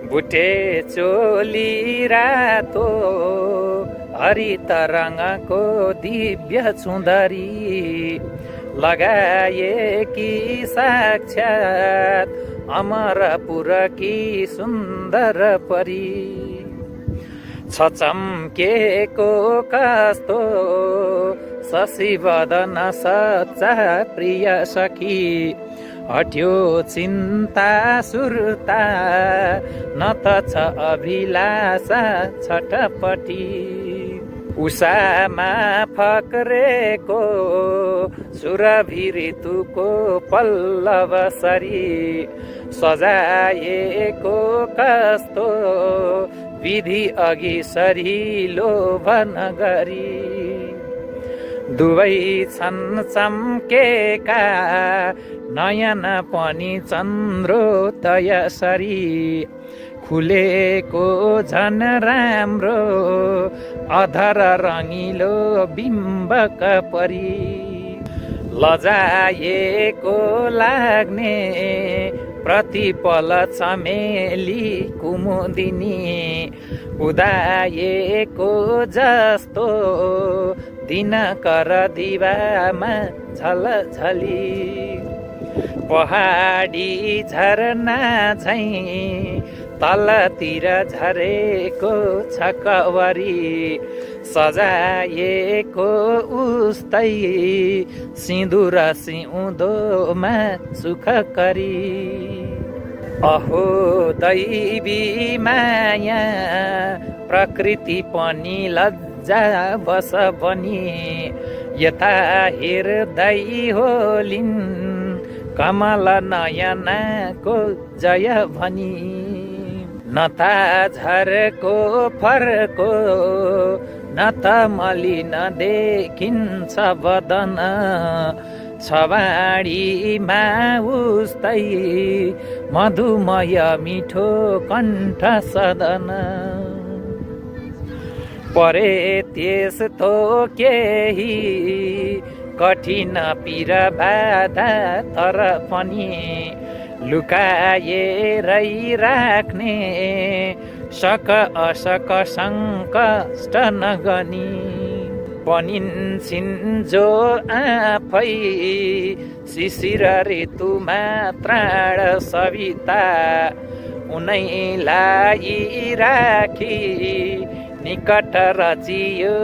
बुटे चोली रातो हरित रङको दिव्य चुन्दरी लगाएकी साक्षात अमरपुरकी सुन्दर परी छचम्केको कस्तो शशि वदन सच्चा प्रिय सखी हट्यो चिन्ता सुर्ता न त छ अभिलाषा छटपटी उषामा फक्रेको सुरभि ऋतुको पल्लवसरी सजाएको कस्तो विधि अघि सरिलो भन गरी दुवै छन् चम्केका नयन पनि चन्द्रोदयसरी खुलेको झन राम्रो अधर रङ्गिलो बिम्बक परी लजाएको लाग्ने प्रतिपल चमेली कुमुदिनी उदाएको जस्तो दिनकर दिवामा झलझली पहाडी झरना झैं तलतिर झरेको छ कवरी सजाएको उस्तै सिन्दुर सिउँदोमा सुख करी अहो दैवी माया प्रकृति पनि लज्जा बस बनी यता हेर्दै होलिन् कमल नयनको जय भनी नता झरको फरको न त मलिन देखिन्छ बदन छवाडीमा उस्तै मधुमय मिठो कण्ठ सदन परे त्यस्तो केही कठिन पीर बाधा तर पनि लुकाएरै राख्ने सक असक सङ्कष्ट नगनी बनिन्छन् जो आफै शिशिर ऋतुमा त्राण सविता उनैलाई राखी निकट रचियो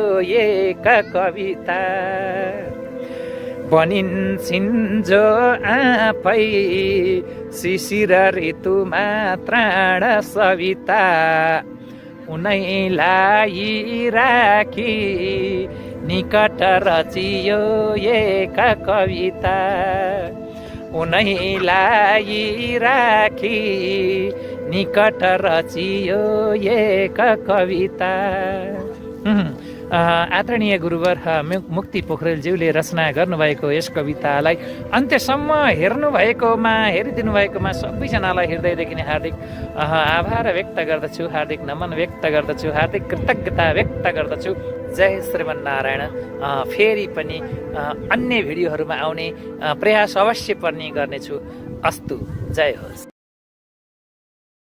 एक कविता बनिन्छन् जो आफै शिशिर ऋतुमा त्राण सविता उनैलाई राखी निकट रचियो एक कविता उनैलाई राखी निकट रचियो एक कविता। आदरणीय गुरुवर मुक्ति पोखरेलज्यूले रचना गर्नुभएको यस कवितालाई अन्त्यसम्म हेर्नुभएकोमा हेरिदिनु भएकोमा सबैजनालाई हृदयदेखि नै हार्दिक आभार व्यक्त गर्दछु, हार्दिक नमन व्यक्त गर्दछु, हार्दिक कृतज्ञता व्यक्त गर्दछु। जय श्रीमन्नारायण। फेरि पनि अन्य भिडियोहरूमा आउने प्रयास अवश्य पनि गर्नेछु। अस्तु, जय होस्।